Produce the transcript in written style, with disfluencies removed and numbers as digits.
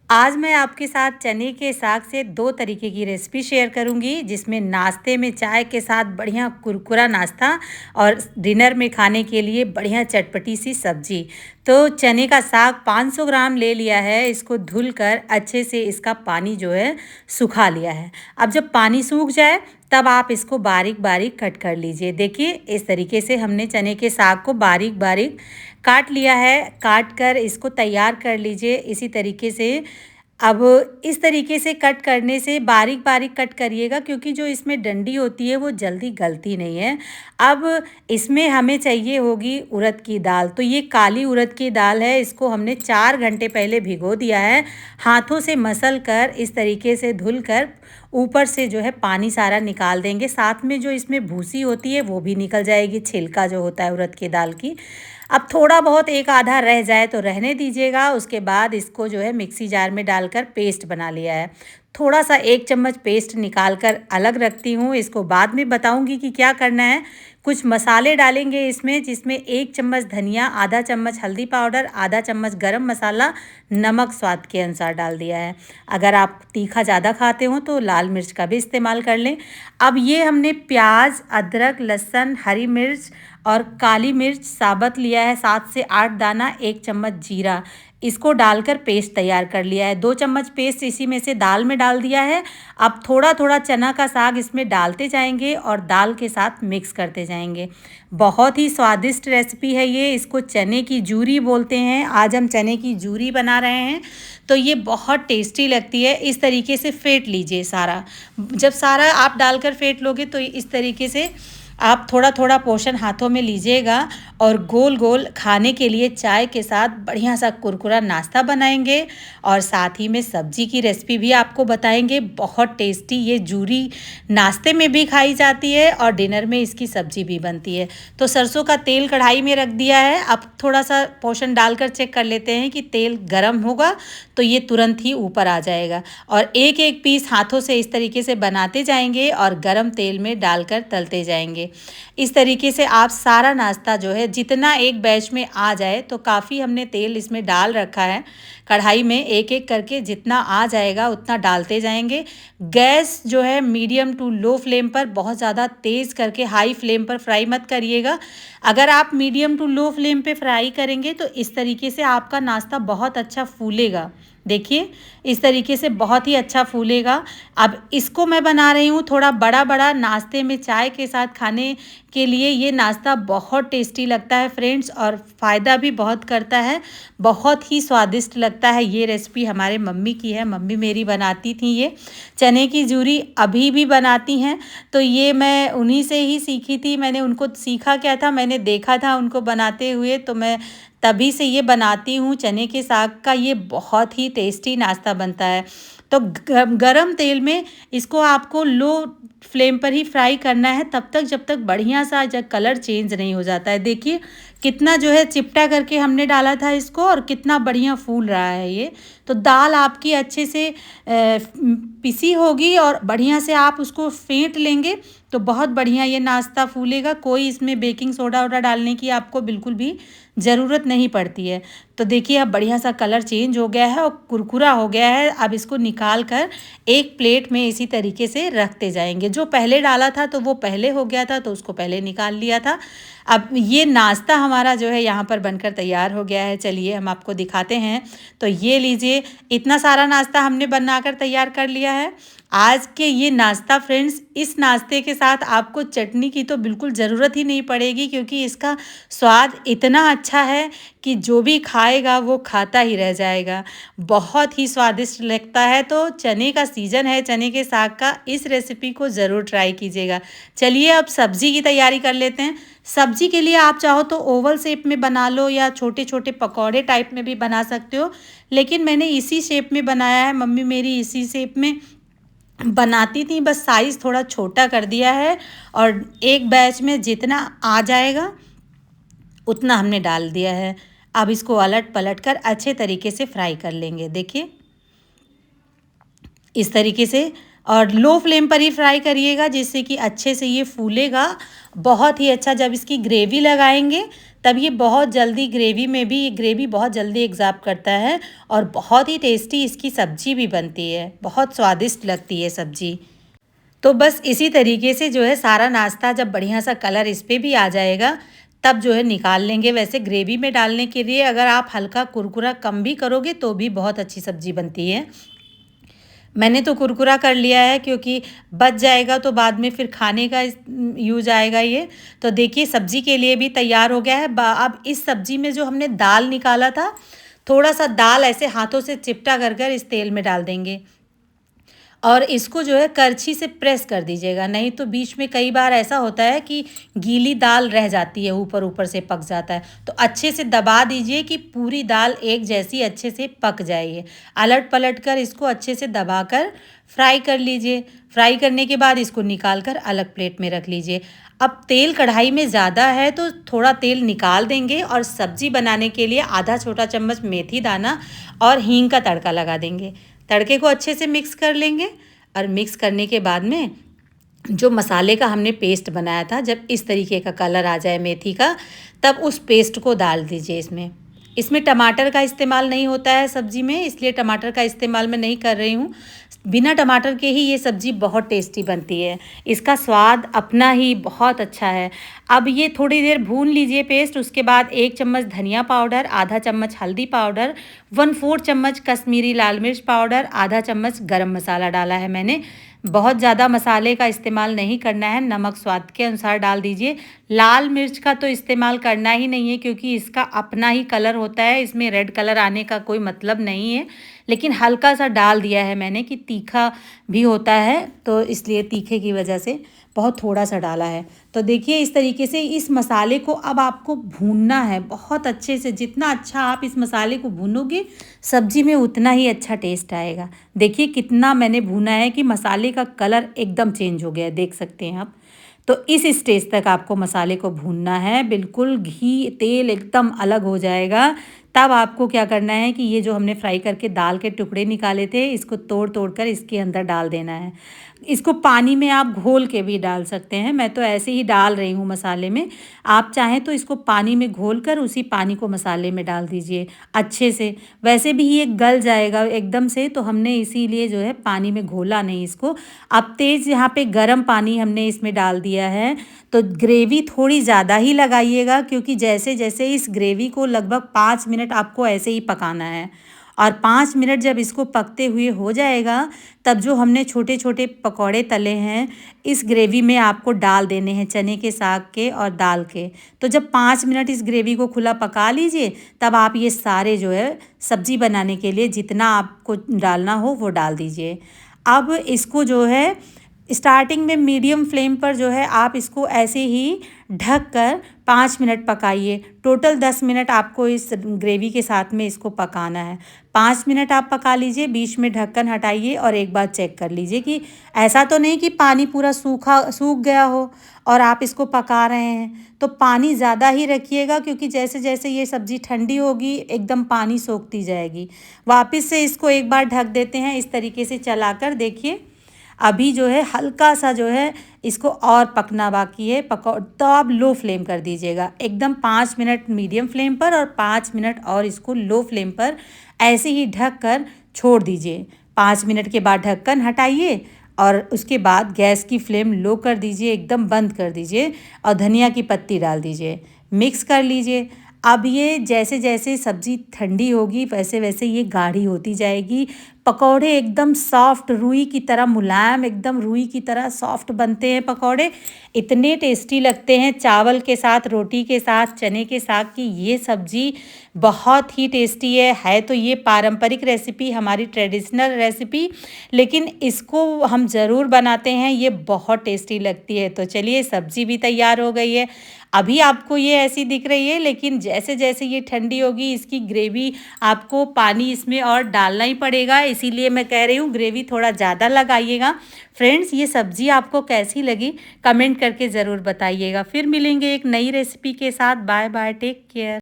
आज मैं आपके साथ चने के साग से 2 तरीके की रेसिपी शेयर करूंगी, जिसमें नाश्ते में चाय के साथ बढ़िया कुरकुरा नाश्ता और डिनर में खाने के लिए बढ़िया चटपटी सी सब्जी। तो चने का साग 500 ग्राम ले लिया है, इसको धुलकर अच्छे से इसका पानी जो है सुखा लिया है। अब जब पानी सूख जाए तब आप इसको बारीक बारीक कट कर लीजिए। देखिए इस तरीके से हमने चने के साग को बारीक बारीक काट लिया है। काट कर इसको तैयार कर लीजिए इसी तरीके से। अब इस तरीके से कट करने से बारीक बारीक कट करिएगा, क्योंकि जो इसमें डंडी होती है वो जल्दी गलती नहीं है। अब इसमें हमें चाहिए होगी उड़द की दाल। तो ये काली उड़द की दाल है, इसको हमने 4 घंटे पहले भिगो दिया है। हाथों से मसल कर इस तरीके से धुल कर ऊपर से जो है पानी सारा निकाल देंगे। साथ में जो इसमें भूसी होती है वो भी निकल जाएगी, छिलका जो होता है उड़द की दाल की। अब थोड़ा बहुत एक आधा रह जाए तो रहने दीजिएगा। उसके बाद इसको जो है मिक्सी जार में डालकर पेस्ट बना लिया है। थोड़ा सा 1 चम्मच पेस्ट निकाल कर अलग रखती हूँ, इसको बाद में बताऊँगी कि क्या करना है। कुछ मसाले डालेंगे इसमें, जिसमें 1 चम्मच धनिया, आधा चम्मच हल्दी पाउडर, आधा चम्मच गरम मसाला, नमक स्वाद के अनुसार डाल दिया है। अगर आप तीखा ज़्यादा खाते हो तो लाल मिर्च का भी इस्तेमाल कर लें। अब ये हमने प्याज, अदरक, लहसुन, हरी मिर्च और काली मिर्च साबुत लिया है, 7 से 8 दाना, 1 चम्मच जीरा, इसको डालकर पेस्ट तैयार कर लिया है। 2 चम्मच पेस्ट इसी में से दाल में डाल दिया है। अब थोड़ा थोड़ा चना का साग इसमें डालते जाएंगे और दाल के साथ मिक्स करते जाएंगे। बहुत ही स्वादिष्ट रेसिपी है ये, इसको चने की जूरी बोलते हैं। आज हम चने की जूरी बना रहे हैं, तो ये बहुत टेस्टी लगती है। इस तरीके से फेंट लीजिए सारा। जब सारा आप डालकर फेंट लोगे तो इस तरीके से आप थोड़ा थोड़ा पोर्शन हाथों में लीजिएगा और गोल गोल खाने के लिए चाय के साथ बढ़िया सा कुरकुरा नाश्ता बनाएंगे। और साथ ही में सब्जी की रेसिपी भी आपको बताएंगे। बहुत टेस्टी ये जूरी नाश्ते में भी खाई जाती है और डिनर में इसकी सब्जी भी बनती है। तो सरसों का तेल कढ़ाई में रख दिया है। अब थोड़ा सा पोर्शन डालकर चेक कर लेते हैं कि तेल गर्म होगा तो ये तुरंत ही ऊपर आ जाएगा। और एक एक पीस हाथों से इस तरीके से बनाते जाएंगे और गरम तेल में डालकर तलते जाएंगे। इस तरीके से आप सारा नाश्ता जो है जितना एक बैच में आ जाए, तो काफ़ी हमने तेल इसमें डाल रखा है कढ़ाई में, एक एक करके जितना आ जाएगा उतना डालते जाएंगे। गैस जो है मीडियम टू लो फ्लेम पर, बहुत ज़्यादा तेज़ करके हाई फ्लेम पर फ्राई मत करिएगा। अगर आप मीडियम टू लो फ्लेम पे फ्राई करेंगे तो इस तरीके से आपका नाश्ता बहुत अच्छा फूलेगा। देखिए इस तरीके से बहुत ही अच्छा फूलेगा। अब इसको मैं बना रही हूँ थोड़ा बड़ा बड़ा, नाश्ते में चाय के साथ खाने के लिए ये नाश्ता बहुत टेस्टी लगता है फ्रेंड्स, और फ़ायदा भी बहुत करता है। बहुत ही स्वादिष्ट लगता है। ये रेसिपी हमारे मम्मी की है, मम्मी मेरी बनाती थी ये चने की जूरी, अभी भी बनाती हैं। तो ये मैं उन्हीं से ही सीखी थी। मैंने उनको सीखा क्या था, मैंने देखा था उनको बनाते हुए, तो मैं तभी से ये बनाती हूँ। चने के साग का ये बहुत ही टेस्टी नाश्ता बनता है। तो गरम तेल में इसको आपको लो फ्लेम पर ही फ्राई करना है, तब तक जब तक बढ़िया सा जब कलर चेंज नहीं हो जाता है। देखिए कितना जो है चिपटा करके हमने डाला था इसको, और कितना बढ़िया फूल रहा है ये। तो दाल आपकी अच्छे से पिसी होगी और बढ़िया से आप उसको फेंट लेंगे तो बहुत बढ़िया ये नाश्ता फूलेगा। कोई इसमें बेकिंग सोडा वोडा डालने की आपको बिल्कुल भी ज़रूरत नहीं पड़ती है। तो देखिए अब बढ़िया सा कलर चेंज हो गया है और कुरकुरा हो गया है। अब इसको निकाल कर एक प्लेट में इसी तरीके से रखते जाएंगे। जो पहले डाला था तो वो पहले हो गया था, तो उसको पहले निकाल लिया था। अब ये नाश्ता हमारा जो है यहाँ पर बनकर तैयार हो गया है। चलिए हम आपको दिखाते हैं। तो ये लीजिए, इतना सारा नाश्ता हमने बनाकर तैयार कर लिया है। आज के ये नाश्ता फ्रेंड्स, इस नाश्ते के साथ आपको चटनी की तो बिल्कुल ज़रूरत ही नहीं पड़ेगी, क्योंकि इसका स्वाद इतना अच्छा है कि जो भी खाएगा वो खाता ही रह जाएगा। बहुत ही स्वादिष्ट लगता है। तो चने का सीज़न है, चने के साग का, इस रेसिपी को ज़रूर ट्राई कीजिएगा। चलिए अब सब्ज़ी की तैयारी कर लेते हैं। सब्ज़ी के लिए आप चाहो तो ओवल शेप में बना लो या छोटे छोटे पकौड़े टाइप में भी बना सकते हो, लेकिन मैंने इसी शेप में बनाया है। मम्मी मेरी इसी शेप में बनाती थी, बस साइज़ थोड़ा छोटा कर दिया है। और एक बैच में जितना आ जाएगा उतना हमने डाल दिया है। अब इसको अलट पलट कर अच्छे तरीके से फ्राई कर लेंगे। देखिए इस तरीके से, और लो फ्लेम पर ही फ्राई करिएगा, जिससे कि अच्छे से ये फूलेगा बहुत ही अच्छा। जब इसकी ग्रेवी लगाएंगे तब ये बहुत जल्दी ग्रेवी में भी, ये ग्रेवी बहुत जल्दी एब्ज़ॉर्ब करता है और बहुत ही टेस्टी इसकी सब्ज़ी भी बनती है, बहुत स्वादिष्ट लगती है सब्ज़ी। तो बस इसी तरीके से जो है सारा नाश्ता जब बढ़िया सा कलर इस पे भी आ जाएगा, तब जो है निकाल लेंगे। वैसे ग्रेवी में डालने के लिए अगर आप हल्का कुरकुरा कम भी करोगे तो भी बहुत अच्छी सब्ज़ी बनती है। मैंने तो कुरकुरा कर लिया है क्योंकि बच जाएगा तो बाद में फिर खाने का यूज़ आएगा ये। तो देखिए सब्ज़ी के लिए भी तैयार हो गया है। अब इस सब्ज़ी में जो हमने दाल निकाला था, थोड़ा-सा दाल ऐसे हाथों से चिपटा कर कर इस तेल में डाल देंगे और इसको जो है करछी से प्रेस कर दीजिएगा, नहीं तो बीच में कई बार ऐसा होता है कि गीली दाल रह जाती है, ऊपर-ऊपर से पक जाता है। तो अच्छे से दबा दीजिए कि पूरी दाल एक जैसी अच्छे से पक जाए ये। अलट-पलट कर इसको अच्छे से दबाकर फ्राई कर लीजिए। फ्राई करने के बाद इसको निकाल कर अलग प्लेट में रख लीजिए। अब तेल कढ़ाई में ज़्यादा है तो थोड़ा तेल निकाल देंगे और सब्ज़ी बनाने के लिए आधा छोटा चम्मच मेथी दाना और हींग का तड़का लगा देंगे। तड़के को अच्छे से मिक्स कर लेंगे और मिक्स करने के बाद में जो मसाले का हमने पेस्ट बनाया था, जब इस तरीके का कलर आ जाए मेथी का, तब उस पेस्ट को डाल दीजिए इसमें। इसमें टमाटर का इस्तेमाल नहीं होता है सब्ज़ी में, इसलिए टमाटर का इस्तेमाल मैं नहीं कर रही हूँ। बिना टमाटर के ही ये सब्ज़ी बहुत टेस्टी बनती है। इसका स्वाद अपना ही बहुत अच्छा है। अब ये थोड़ी देर भून लीजिए पेस्ट, उसके बाद 1 चम्मच धनिया पाउडर, आधा चम्मच हल्दी पाउडर, 1/4 चम्मच कश्मीरी लाल मिर्च पाउडर, आधा चम्मच गरम मसाला डाला है मैंने। बहुत ज़्यादा मसाले का इस्तेमाल नहीं करना है, नमक स्वाद के अनुसार डाल दीजिए। लाल मिर्च का तो इस्तेमाल करना ही नहीं है क्योंकि इसका अपना ही कलर होता है, इसमें रेड कलर आने का कोई मतलब नहीं है। लेकिन हल्का सा डाल दिया है मैंने कि तीखा भी होता है, तो इसलिए तीखे की वजह से बहुत थोड़ा सा डाला है। तो देखिए इस तरीके से इस मसाले को अब आपको भूनना है बहुत अच्छे से। जितना अच्छा आप इस मसाले को भूनोगे, सब्ज़ी में उतना ही अच्छा टेस्ट आएगा। देखिए कितना मैंने भूना है कि मसाले का कलर एकदम चेंज हो गया है, देख सकते हैं आप। तो इस स्टेज तक आपको मसाले को भूनना है, बिल्कुल घी तेल एकदम अलग हो जाएगा। तब आपको क्या करना है कि ये जो हमने फ्राई करके दाल के टुकड़े निकाले थे, इसको तोड़-तोड़ कर इसके अंदर डाल देना है। इसको पानी में आप घोल के भी डाल सकते हैं, मैं तो ऐसे ही डाल रही हूँ मसाले में। आप चाहें तो इसको पानी में घोल कर उसी पानी को मसाले में डाल दीजिए अच्छे से। वैसे भी ये गल जाएगा एकदम से, तो हमने इसीलिए जो है पानी में घोला नहीं इसको। अब तेज़ यहाँ पे गर्म पानी हमने इसमें डाल दिया है, तो ग्रेवी थोड़ी ज़्यादा ही लगाइएगा क्योंकि जैसे-जैसे इस ग्रेवी को लगभग 5 मिनट आपको ऐसे ही पकाना है। और 5 मिनट जब इसको पकते हुए हो जाएगा, तब जो हमने छोटे-छोटे पकौड़े तले हैं, इस ग्रेवी में आपको डाल देने हैं, चने के साग के और दाल के। तो जब 5 मिनट इस ग्रेवी को खुला पका लीजिए, तब आप ये सारे जो है सब्ज़ी बनाने के लिए जितना आपको डालना हो वो डाल दीजिए। अब इसको जो है स्टार्टिंग में मीडियम फ्लेम पर जो है आप इसको ऐसे ही ढक कर 5 मिनट पकाइए। टोटल 10 मिनट आपको इस ग्रेवी के साथ में इसको पकाना है। 5 मिनट आप पका लीजिए, बीच में ढक्कन हटाइए और एक बार चेक कर लीजिए कि ऐसा तो नहीं कि पानी पूरा सूख गया हो और आप इसको पका रहे हैं। तो पानी ज़्यादा ही रखिएगा क्योंकि जैसे-जैसे ये सब्ज़ी ठंडी होगी, एकदम पानी सोखती जाएगी। वापस से इसको एक बार ढक देते हैं, इस तरीके से चलाकर देखिए। अभी जो है हल्का सा जो है इसको और पकना बाकी है, तो आप लो फ्लेम कर दीजिएगा एकदम। 5 मिनट मीडियम फ्लेम पर और 5 मिनट और इसको लो फ्लेम पर ऐसे ही ढक कर छोड़ दीजिए। 5 मिनट के बाद ढक्कन हटाइए और उसके बाद गैस की फ्लेम लो कर दीजिए, एकदम बंद कर दीजिए और धनिया की पत्ती डाल दीजिए, मिक्स कर लीजिए। अब ये जैसे-जैसे सब्ज़ी ठंडी होगी वैसे-वैसे ये गाढ़ी होती जाएगी। पकौड़े एकदम सॉफ्ट रुई की तरह मुलायम, एकदम रुई की तरह सॉफ्ट बनते हैं पकौड़े। इतने टेस्टी लगते हैं चावल के साथ, रोटी के साथ, चने के साग की ये सब्ज़ी बहुत ही टेस्टी है तो ये पारंपरिक रेसिपी, हमारी ट्रेडिशनल रेसिपी, लेकिन इसको हम ज़रूर बनाते हैं, ये बहुत टेस्टी लगती है। तो चलिए सब्ज़ी भी तैयार हो गई है। अभी आपको ये ऐसी दिख रही है, लेकिन जैसे-जैसे ये ठंडी होगी इसकी ग्रेवी, आपको पानी इसमें और डालना ही पड़ेगा, इसीलिए मैं कह रही हूँ ग्रेवी थोड़ा ज़्यादा लगाइएगा। फ्रेंड्स ये सब्ज़ी आपको कैसी लगी कमेंट करके ज़रूर बताइएगा। फिर मिलेंगे एक नई रेसिपी के साथ। Bye bye, take care.